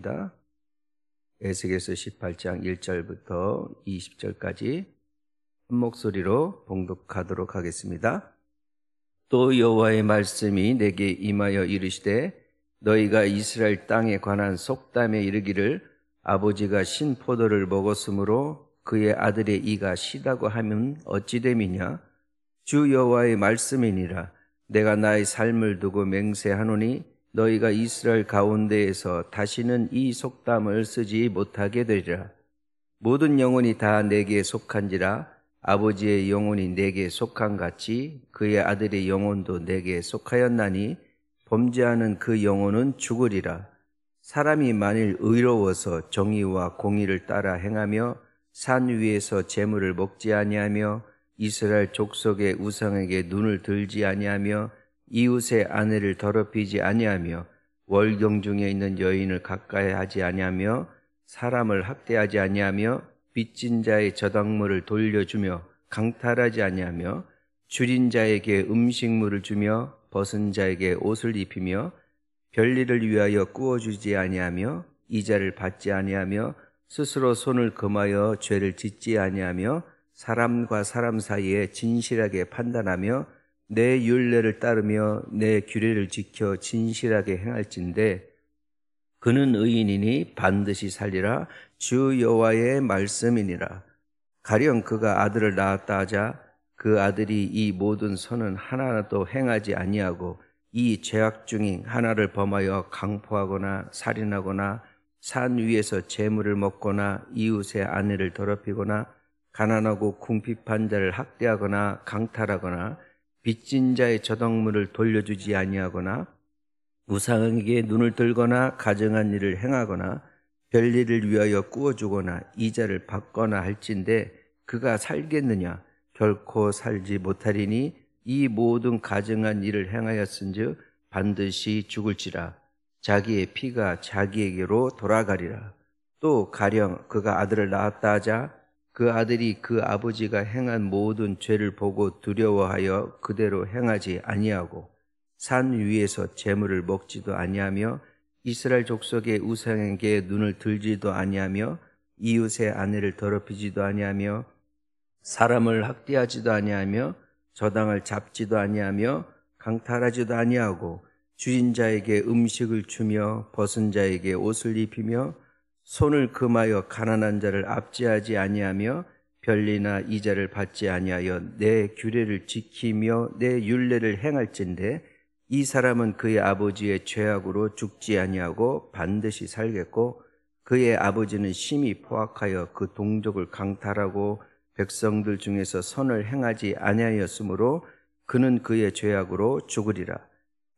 바랍니다. 에스겔서 18장 1절부터 20절까지 한 목소리로 봉독하도록 하겠습니다. 또 여호와의 말씀이 내게 임하여 이르시되 너희가 이스라엘 땅에 관한 속담에 이르기를 아버지가 신 포도를 먹었으므로 그의 아들의 이가 시다고 하면 어찌 됨이냐. 주 여호와의 말씀이니라. 내가 나의 삶을 두고 맹세하노니 너희가 이스라엘 가운데에서 다시는 이 속담을 쓰지 못하게 되리라. 모든 영혼이 다 내게 속한지라. 아버지의 영혼이 내게 속한 같이 그의 아들의 영혼도 내게 속하였나니 범죄하는 그 영혼은 죽으리라. 사람이 만일 의로워서 정의와 공의를 따라 행하며 산 위에서 재물을 먹지 아니하며 이스라엘 족속의 우상에게 눈을 들지 아니하며 이웃의 아내를 더럽히지 아니하며 월경 중에 있는 여인을 가까이 하지 아니하며 사람을 학대하지 아니하며 빚진 자의 저당물을 돌려주며 강탈하지 아니하며 줄인 자에게 음식물을 주며 벗은 자에게 옷을 입히며 별일을 위하여 꾸어주지 아니하며 이자를 받지 아니하며 스스로 손을 금하여 죄를 짓지 아니하며 사람과 사람 사이에 진실하게 판단하며 내 율례를 따르며 내 규례를 지켜 진실하게 행할진대 그는 의인이니 반드시 살리라. 주 여호와의 말씀이니라. 가령 그가 아들을 낳았다 하자 그 아들이 이 모든 선은 하나도 행하지 아니하고 이 죄악 중인 하나를 범하여 강포하거나 살인하거나 산 위에서 재물을 먹거나 이웃의 아내를 더럽히거나 가난하고 궁핍한 자를 학대하거나 강탈하거나 빚진 자의 저당물을 돌려주지 아니하거나 우상에게 눈을 들거나 가증한 일을 행하거나 별일을 위하여 꾸어주거나 이자를 받거나 할진대 그가 살겠느냐. 결코 살지 못하리니 이 모든 가증한 일을 행하였은즉 반드시 죽을지라. 자기의 피가 자기에게로 돌아가리라. 또 가령 그가 아들을 낳았다 하자 그 아들이 그 아버지가 행한 모든 죄를 보고 두려워하여 그대로 행하지 아니하고 산 위에서 재물을 먹지도 아니하며 이스라엘 족속의 우상에게 눈을 들지도 아니하며 이웃의 아내를 더럽히지도 아니하며 사람을 학대하지도 아니하며 저당을 잡지도 아니하며 강탈하지도 아니하고 주인 자에게 음식을 주며 벗은 자에게 옷을 입히며 손을 금하여 가난한 자를 압제하지 아니하며 별리나 이자를 받지 아니하여 내 규례를 지키며 내 율례를 행할진대 이 사람은 그의 아버지의 죄악으로 죽지 아니하고 반드시 살겠고 그의 아버지는 심히 포악하여 그 동족을 강탈하고 백성들 중에서 선을 행하지 아니하였으므로 그는 그의 죄악으로 죽으리라.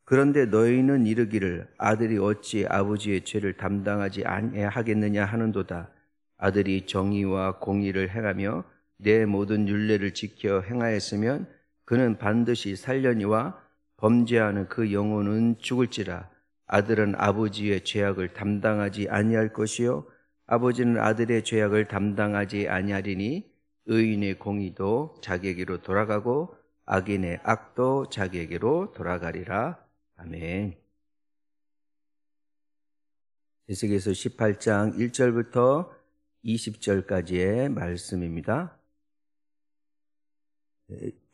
그런데 너희는 이르기를 아들이 어찌 아버지의 죄를 담당하지 아니하겠느냐 하는도다. 아들이 정의와 공의를 행하며 내 모든 율례를 지켜 행하였으면 그는 반드시 살려니와 범죄하는 그 영혼은 죽을지라. 아들은 아버지의 죄악을 담당하지 아니할 것이요 아버지는 아들의 죄악을 담당하지 아니하리니 의인의 공의도 자기에게로 돌아가고 악인의 악도 자기에게로 돌아가리라. 아멘. 에스겔서 18장 1절부터 20절까지의 말씀입니다.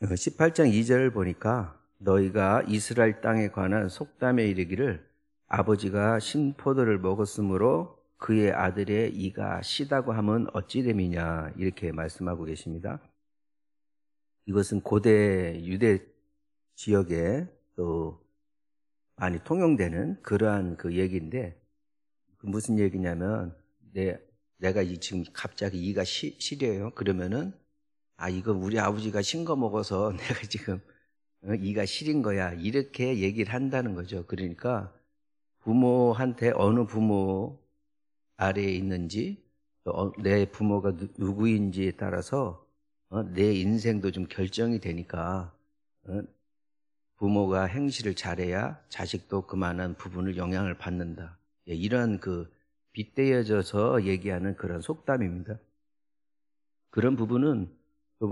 18장 2절을 보니까 너희가 이스라엘 땅에 관한 속담에 이르기를 아버지가 신포도를 먹었으므로 그의 아들의 이가 시다고 하면 어찌 됨이냐 이렇게 말씀하고 계십니다. 이것은 고대 유대 지역에 또 많이 통용되는 그러한 그 얘기인데 무슨 얘기냐면 내가 지금 갑자기 이가 시려요. 그러면은 이거 우리 아버지가 신 거 먹어서 내가 지금 이가 시린 거야 이렇게 얘기를 한다는 거죠. 그러니까 부모한테 어느 부모 아래에 있는지 또 내 부모가 누구인지에 따라서 내 인생도 좀 결정이 되니까 부모가 행실을 잘해야 자식도 그만한 부분을 영향을 받는다. 이런 그 빗대어져서 얘기하는 그런 속담입니다. 그런 부분은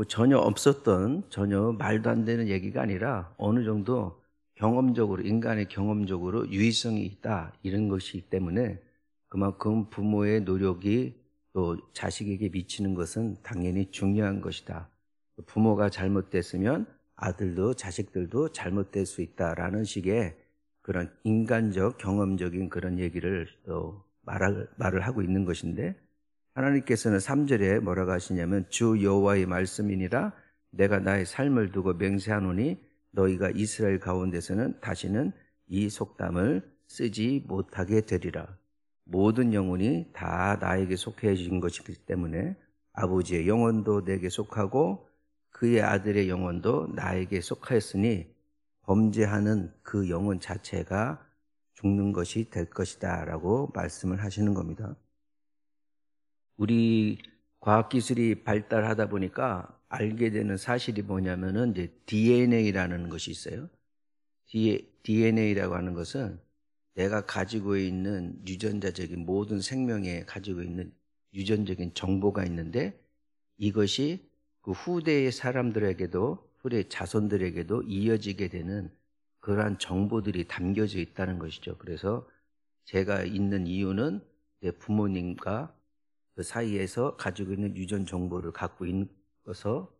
전혀 없었던 전혀 말도 안 되는 얘기가 아니라 어느 정도 경험적으로 인간의 경험적으로 유의성이 있다 이런 것이기 때문에 그만큼 부모의 노력이 또 자식에게 미치는 것은 당연히 중요한 것이다. 부모가 잘못됐으면 아들도 자식들도 잘못될 수 있다라는 식의 그런 인간적 경험적인 그런 얘기를 또 말을 하고 있는 것인데, 하나님께서는 3절에 뭐라고 하시냐면 주 여호와의 말씀이니라 내가 나의 삶을 두고 맹세하노니 너희가 이스라엘 가운데서는 다시는 이 속담을 쓰지 못하게 되리라. 모든 영혼이 다 나에게 속해진 것이기 때문에 아버지의 영혼도 내게 속하고 그의 아들의 영혼도 나에게 속하였으니 범죄하는 그 영혼 자체가 죽는 것이 될 것이다 라고 말씀을 하시는 겁니다. 우리 과학기술이 발달하다 보니까 알게 되는 사실이 뭐냐면은 이제 DNA라는 것이 있어요. DNA라고 하는 것은 내가 가지고 있는 유전자적인 모든 생명에 가지고 있는 유전적인 정보가 있는데, 이것이 그 후대의 사람들에게도 후대 자손들에게도 이어지게 되는 그러한 정보들이 담겨져 있다는 것이죠. 그래서 제가 있는 이유는 내 부모님과 그 사이에서 가지고 있는 유전 정보를 갖고 있어서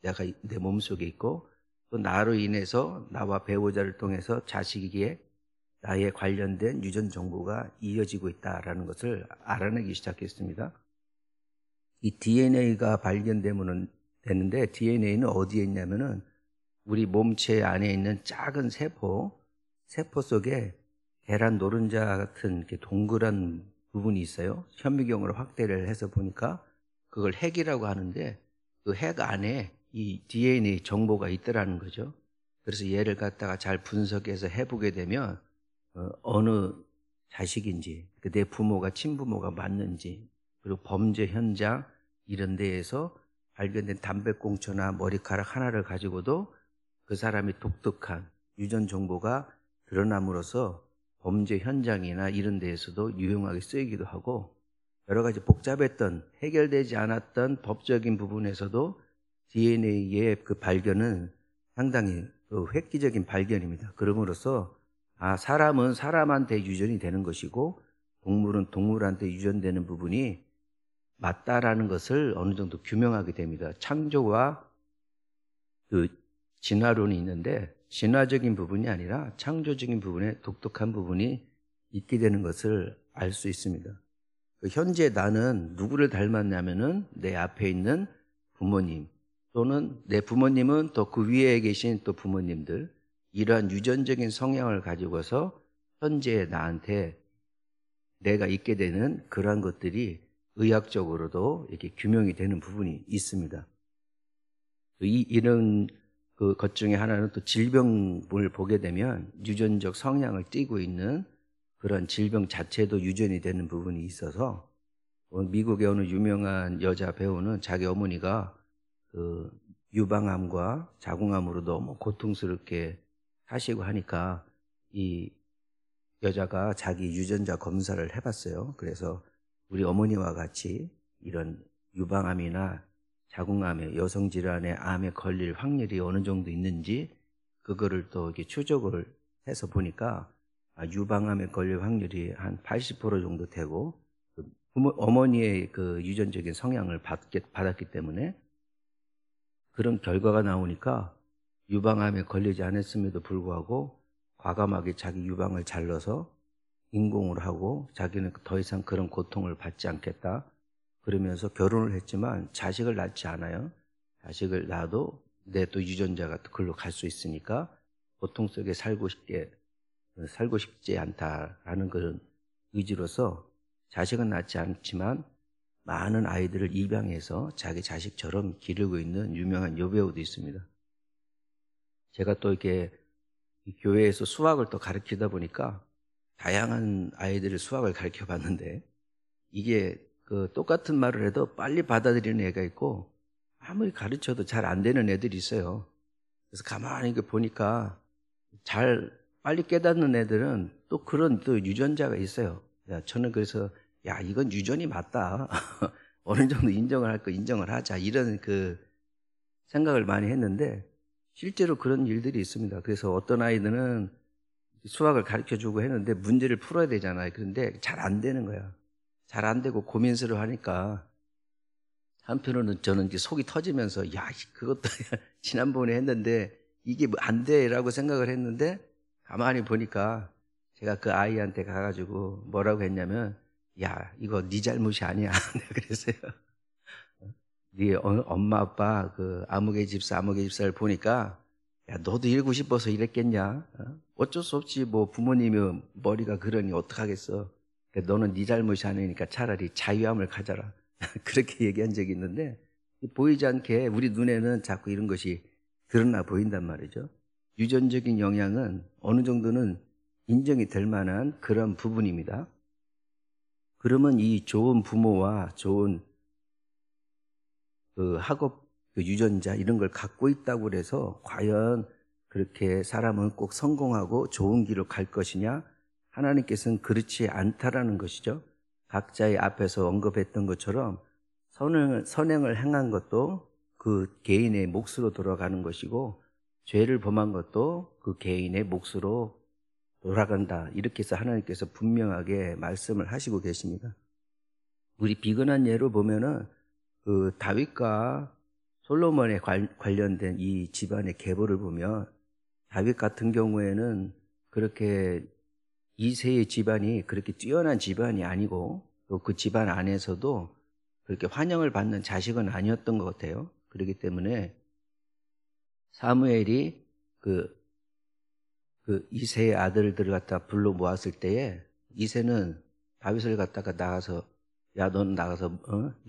내가 내 몸속에 있고, 또 나로 인해서 나와 배우자를 통해서 자식에게 나에 관련된 유전 정보가 이어지고 있다라는 것을 알아내기 시작했습니다. 이 DNA가 발견되면 되는데, DNA는 어디에 있냐면은 우리 몸체 안에 있는 작은 세포 속에 계란 노른자 같은 이렇게 동그란 부분이 있어요. 현미경으로 확대를 해서 보니까 그걸 핵이라고 하는데, 그 핵 안에 이 DNA 정보가 있더라는 거죠. 그래서 얘를 갖다가 잘 분석해서 해보게 되면 어느 자식인지, 내 부모가 친부모가 맞는지, 그리고 범죄 현장 이런 데에서 발견된 담배꽁초나 머리카락 하나를 가지고도 그 사람이 독특한 유전 정보가 드러남으로써 범죄 현장이나 이런 데에서도 유용하게 쓰이기도 하고, 여러 가지 복잡했던 해결되지 않았던 법적인 부분에서도 DNA의 그 발견은 상당히 획기적인 발견입니다. 그럼으로써 사람은 사람한테 유전이 되는 것이고 동물은 동물한테 유전되는 부분이 맞다라는 것을 어느 정도 규명하게 됩니다. 창조와 그 진화론이 있는데, 진화적인 부분이 아니라 창조적인 부분에 독특한 부분이 있게 되는 것을 알 수 있습니다. 현재 나는 누구를 닮았냐면은 내 앞에 있는 부모님, 또는 내 부모님은 또 그 위에 계신 또 부모님들, 이러한 유전적인 성향을 가지고서 현재 나한테 내가 있게 되는 그러한 것들이 의학적으로도 이렇게 규명이 되는 부분이 있습니다. 이런 것 중에 하나는 또 질병을 보게 되면 유전적 성향을 띠고 있는 그런 질병 자체도 유전이 되는 부분이 있어서, 미국의 어느 유명한 여자 배우는 자기 어머니가 그 유방암과 자궁암으로 너무 고통스럽게 사시고 하니까 이 여자가 자기 유전자 검사를 해봤어요. 그래서 우리 어머니와 같이 이런 유방암이나 자궁암의 여성 질환의 암에 걸릴 확률이 어느 정도 있는지 그거를 또 이렇게 추적을 해서 보니까 유방암에 걸릴 확률이 한 80% 정도 되고, 어머니의 그 유전적인 성향을 받았기 때문에 그런 결과가 나오니까 유방암에 걸리지 않았음에도 불구하고 과감하게 자기 유방을 잘라서 인공을 하고 자기는 더 이상 그런 고통을 받지 않겠다 그러면서 결혼을 했지만 자식을 낳지 않아요. 자식을 낳아도 내 또 유전자가 그걸로 갈 수 있으니까 고통 속에 살고 싶지 않다라는 그런 의지로서 자식은 낳지 않지만 많은 아이들을 입양해서 자기 자식처럼 기르고 있는 유명한 여배우도 있습니다. 제가 또 이렇게 교회에서 수학을 또 가르치다 보니까 다양한 아이들을 수학을 가르쳐 봤는데, 이게 그 똑같은 말을 해도 빨리 받아들이는 애가 있고 아무리 가르쳐도 잘 안 되는 애들이 있어요. 그래서 가만히 보니까 잘 빨리 깨닫는 애들은 또 그런 또 유전자가 있어요. 저는 그래서 이건 유전이 맞다. 어느 정도 인정을 할 거 인정을 하자. 이런 그 생각을 많이 했는데 실제로 그런 일들이 있습니다. 그래서 어떤 아이들은 수학을 가르쳐 주고 했는데 문제를 풀어야 되잖아요. 그런데 잘 안 되는 거야. 잘 안 되고 고민스러워하니까 한편으로는 저는 이제 속이 터지면서 야, 그것도 지난번에 했는데 이게 뭐 안 돼라고 생각을 했는데 가만히 보니까 제가 그 아이한테 가가지고 뭐라고 했냐면 야, 이거 네 잘못이 아니야. 내가 그랬어요. 네 엄마 아빠 그 아무개 집사 아무개 집사를 보니까 야, 너도 이러고 싶어서 이랬겠냐? 어쩔 수 없지. 뭐 부모님이 머리가 그러니 어떡하겠어. 너는 네 잘못이 아니니까 차라리 자유함을 가져라. 그렇게 얘기한 적이 있는데 보이지 않게 우리 눈에는 자꾸 이런 것이 드러나 보인단 말이죠. 유전적인 영향은 어느 정도는 인정이 될 만한 그런 부분입니다. 그러면 이 좋은 부모와 좋은 그 학업 그 유전자 이런 걸 갖고 있다고 해서 과연 그렇게 사람은 꼭 성공하고 좋은 길로 갈 것이냐? 하나님께서는 그렇지 않다라는 것이죠. 각자의 앞에서 언급했던 것처럼 선행을 행한 것도 그 개인의 몫으로 돌아가는 것이고 죄를 범한 것도 그 개인의 몫으로 돌아간다. 이렇게 해서 하나님께서 분명하게 말씀을 하시고 계십니다. 우리 비근한 예로 보면은 그 다윗과 솔로몬에 관련된 이 집안의 계보를 보면 다윗 같은 경우에는 그렇게 이세의 집안이 그렇게 뛰어난 집안이 아니고 또 그 집안 안에서도 그렇게 환영을 받는 자식은 아니었던 것 같아요. 그렇기 때문에 사무엘이 그 이세의 아들들을 갖다 불러 모았을 때에 이세는 다윗을 갖다가 나가서 야, 너는 나가서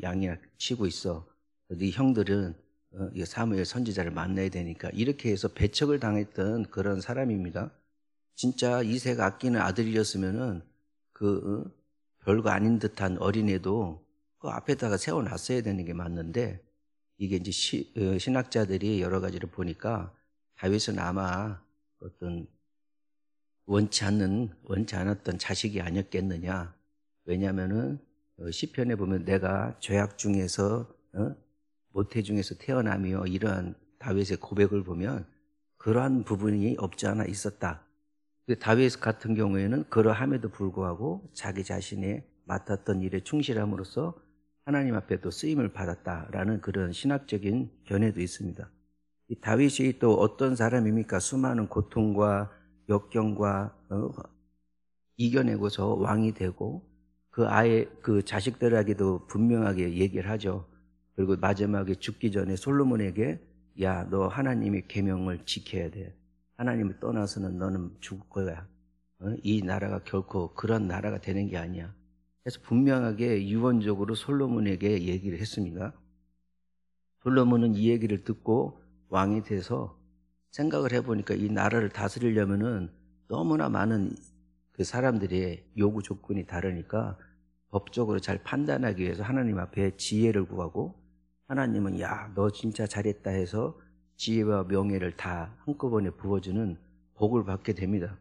양이나 치고 있어. 네 형들은 이 사무엘 선지자를 만나야 되니까 이렇게 해서 배척을 당했던 그런 사람입니다. 진짜 이세가 아끼는 아들이었으면은 별거 아닌 듯한 어린애도 그 앞에다가 세워놨어야 되는 게 맞는데 이게 이제 신학자들이 여러 가지를 보니까 다윗은 아마 어떤 원치 않았던 자식이 아니었겠느냐. 왜냐하면은 시편에 보면 내가 죄악 중에서 모태 중에서 태어나며 이러한 다윗의 고백을 보면 그러한 부분이 없지 않아 있었다. 다윗 같은 경우에는 그러함에도 불구하고 자기 자신의 맡았던 일에 충실함으로써 하나님 앞에 또 쓰임을 받았다라는 그런 신학적인 견해도 있습니다. 이 다윗이 또 어떤 사람입니까? 수많은 고통과 역경과 이겨내고서 왕이 되고 그 자식들에게도 분명하게 얘기를 하죠. 그리고 마지막에 죽기 전에 솔로몬에게 야, 너 하나님의 계명을 지켜야 돼. 하나님을 떠나서는 너는 죽을 거야. 이 나라가 결코 그런 나라가 되는 게 아니야. 그래서 분명하게 유언적으로 솔로몬에게 얘기를 했습니다. 솔로몬은 이 얘기를 듣고 왕이 돼서 생각을 해보니까 이 나라를 다스리려면은 너무나 많은 그 사람들의 요구 조건이 다르니까 법적으로 잘 판단하기 위해서 하나님 앞에 지혜를 구하고 하나님은 야, 너 진짜 잘했다 해서 지혜와 명예를 다 한꺼번에 부어주는 복을 받게 됩니다.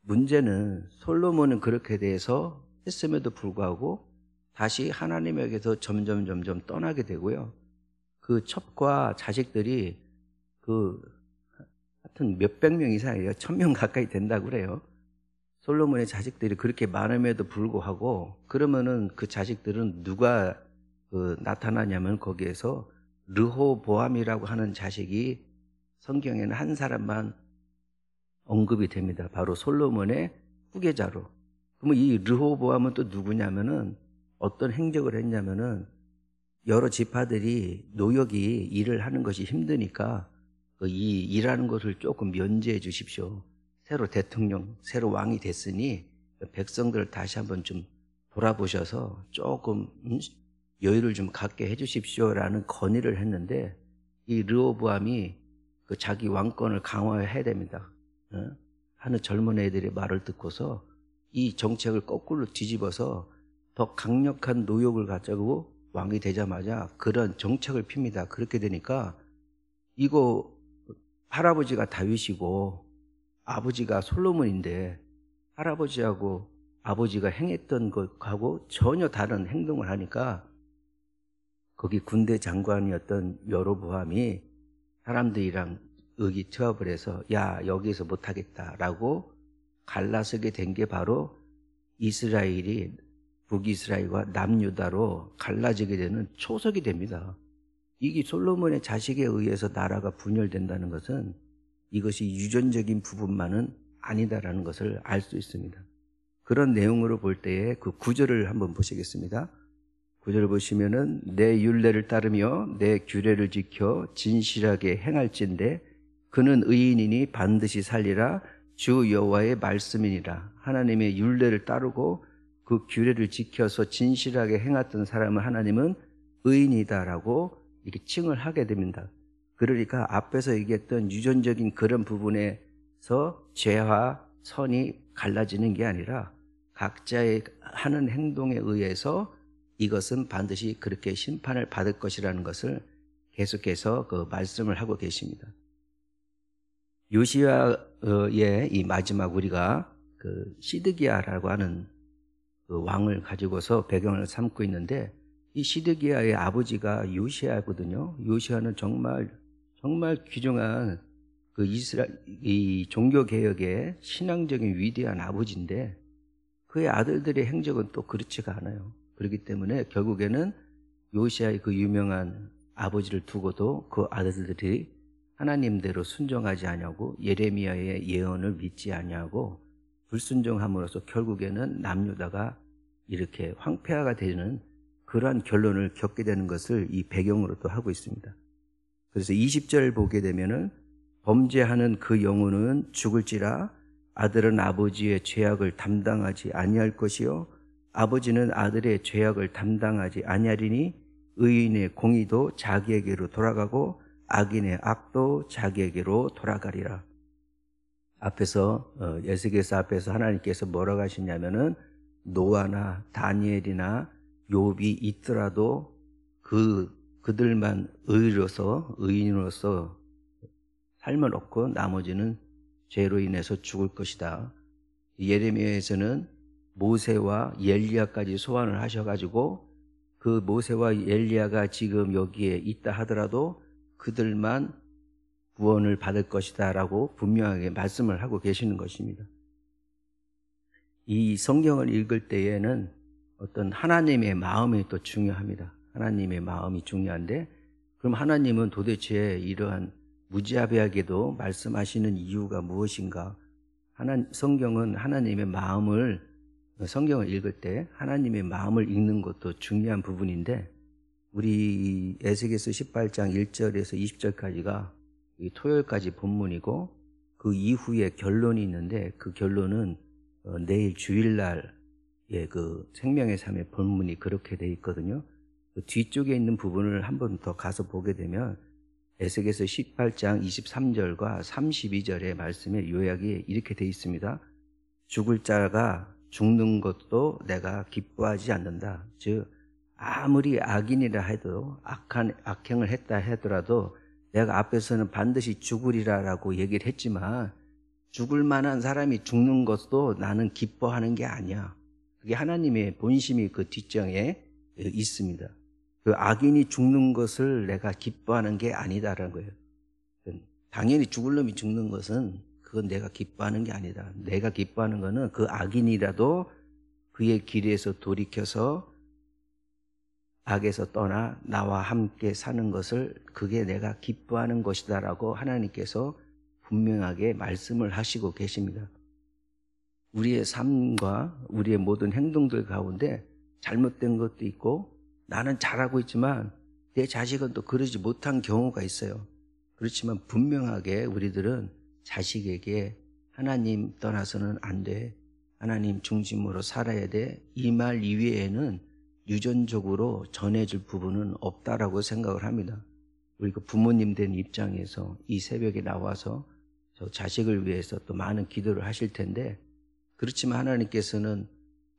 문제는 솔로몬은 그렇게 돼서 했음에도 불구하고 다시 하나님에게서 점점 떠나게 되고요. 그 첩과 자식들이 하여튼 몇백 명 이상이에요. 1000명 가까이 된다고 그래요. 솔로몬의 자식들이 그렇게 많음에도 불구하고 그러면은 그 자식들은 누가 나타나냐면 거기에서 르호보암이라고 하는 자식이 성경에는 한 사람만 언급이 됩니다. 바로 솔로몬의 후계자로. 그러면 이 르호보암은 또 누구냐면은 어떤 행적을 했냐면은 여러 지파들이 노역이 일을 하는 것이 힘드니까 이 일하는 것을 조금 면제해 주십시오. 새로 대통령, 새로 왕이 됐으니 백성들을 다시 한번 좀 돌아보셔서 조금 여유를 좀 갖게 해 주십시오라는 건의를 했는데 이 르호보암이 자기 왕권을 강화해야 됩니다. 하는 젊은 애들의 말을 듣고서 이 정책을 거꾸로 뒤집어서 더 강력한 노역을 가지고 왕이 되자마자 그런 정책을 핍니다. 그렇게 되니까 이거 할아버지가 다윗이고 아버지가 솔로몬인데 할아버지하고 아버지가 행했던 것하고 전혀 다른 행동을 하니까 거기 군대 장관이었던 여로보암이 사람들이랑 의기투합을 해서 야, 여기서 못하겠다라고 갈라서게 된 게 바로 이스라엘이 북이스라엘과 남유다로 갈라지게 되는 초석이 됩니다. 이게 솔로몬의 자식에 의해서 나라가 분열된다는 것은 이것이 유전적인 부분만은 아니다라는 것을 알 수 있습니다. 그런 내용으로 볼 때에 그 구절을 한번 보시겠습니다. 구절을 보시면은 내 율례를 따르며 내 규례를 지켜 진실하게 행할진대 그는 의인이니 반드시 살리라 주 여호와의 말씀이니라. 하나님의 율례를 따르고 그 규례를 지켜서 진실하게 행했던 사람은 하나님은 의인이다라고 이렇게 칭을 하게 됩니다. 그러니까 앞에서 얘기했던 유전적인 그런 부분에서 죄와 선이 갈라지는 게 아니라 각자의 하는 행동에 의해서 이것은 반드시 그렇게 심판을 받을 것이라는 것을 계속해서 그 말씀을 하고 계십니다. 요시야의 이 마지막 우리가 그 시드기야라고 하는 그 왕을 가지고서 배경을 삼고 있는데 이 시드기야의 아버지가 요시야거든요. 요시야는 정말 귀중한 그 이 종교 개혁의 신앙적인 위대한 아버지인데 그의 아들들의 행적은 또 그렇지가 않아요. 그렇기 때문에 결국에는 요시야의 그 유명한 아버지를 두고도 그 아들들이 하나님대로 순종하지 아니하고 예레미야의 예언을 믿지 아니하고 불순종함으로써 결국에는 남유다가 이렇게 황폐화가 되는 그러한 결론을 겪게 되는 것을 이 배경으로 또 하고 있습니다. 그래서 20절 보게 되면은 범죄하는 그 영혼은 죽을지라 아들은 아버지의 죄악을 담당하지 아니할 것이요 아버지는 아들의 죄악을 담당하지 아니하리니 의인의 공의도 자기에게로 돌아가고 악인의 악도 자기에게로 돌아가리라. 앞에서 에스겔서 앞에서 하나님께서 뭐라고 하시냐면은 노아나 다니엘이나 욥이 있더라도 그들만 의인으로서 삶을 얻고 나머지는 죄로 인해서 죽을 것이다. 예레미야에서는 모세와 엘리야까지 소환을 하셔가지고 그 모세와 엘리야가 지금 여기에 있다 하더라도 그들만 구원을 받을 것이다 라고 분명하게 말씀을 하고 계시는 것입니다. 이 성경을 읽을 때에는 어떤 하나님의 마음이 또 중요합니다. 하나님의 마음이 중요한데 그럼 하나님은 도대체 이러한 무지하게도 말씀하시는 이유가 무엇인가? 성경은 하나님의 마음을 성경을 읽을 때 하나님의 마음을 읽는 것도 중요한 부분인데 우리 에스겔서 18장 1절에서 20절까지가 토요일까지 본문이고 그 이후에 결론이 있는데 그 결론은 내일 주일날의 그 생명의 삶의 본문이 그렇게 돼 있거든요. 그 뒤쪽에 있는 부분을 한 번 더 가서 보게 되면 에스겔서 18장 23절과 32절의 말씀의 요약이 이렇게 돼 있습니다. 죽을 자가 죽는 것도 내가 기뻐하지 않는다. 즉 아무리 악인이라 해도 악행을 했다 하더라도 내가 앞에서는 반드시 죽으리라라고 얘기를 했지만 죽을 만한 사람이 죽는 것도 나는 기뻐하는 게 아니야. 그게 하나님의 본심이 그 뒷정에 있습니다. 그 악인이 죽는 것을 내가 기뻐하는 게 아니다라는 거예요. 당연히 죽을 놈이 죽는 것은 그건 내가 기뻐하는 게 아니다. 내가 기뻐하는 거는 그 악인이라도 그의 길에서 돌이켜서 악에서 떠나 나와 함께 사는 것을 그게 내가 기뻐하는 것이다라고 하나님께서 분명하게 말씀을 하시고 계십니다. 우리의 삶과 우리의 모든 행동들 가운데 잘못된 것도 있고 나는 잘하고 있지만 내 자식은 또 그러지 못한 경우가 있어요. 그렇지만 분명하게 우리들은 자식에게 하나님 떠나서는 안 돼. 하나님 중심으로 살아야 돼. 이 말 이외에는 유전적으로 전해줄 부분은 없다라고 생각을 합니다. 우리 그 부모님 된 입장에서 이 새벽에 나와서 저 자식을 위해서 또 많은 기도를 하실 텐데 그렇지만 하나님께서는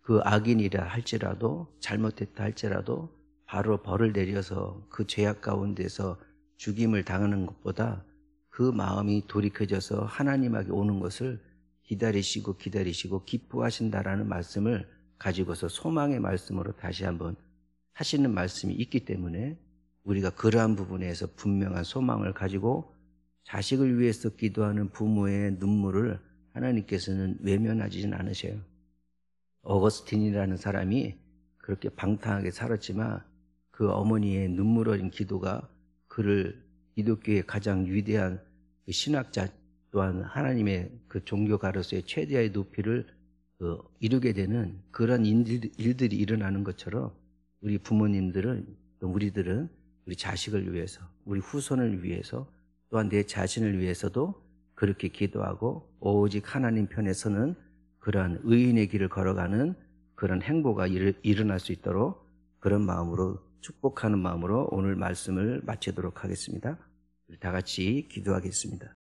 그 악인이라 할지라도 잘못했다 할지라도 바로 벌을 내려서 그 죄악 가운데서 죽임을 당하는 것보다 그 마음이 돌이켜져서 하나님에게 오는 것을 기다리시고 기뻐하신다라는 말씀을 가지고서 소망의 말씀으로 다시 한번 하시는 말씀이 있기 때문에 우리가 그러한 부분에서 분명한 소망을 가지고 자식을 위해서 기도하는 부모의 눈물을 하나님께서는 외면하지는 않으셔요. 어거스틴이라는 사람이 그렇게 방탕하게 살았지만 그 어머니의 눈물 어린 기도가 그를 기독교의 가장 위대한 그 신학자 또한 하나님의 그 종교가로서의 최대의 높이를 이루게 되는 그런 일들이 일어나는 것처럼 우리 부모님들은 또 우리들은 우리 자식을 위해서 우리 후손을 위해서 또한 내 자신을 위해서도 그렇게 기도하고 오직 하나님 편에 서는 그러한 의인의 길을 걸어가는 그런 행보가 일어날 수 있도록 그런 마음으로 축복하는 마음으로 오늘 말씀을 마치도록 하겠습니다. 우리 다 같이 기도하겠습니다.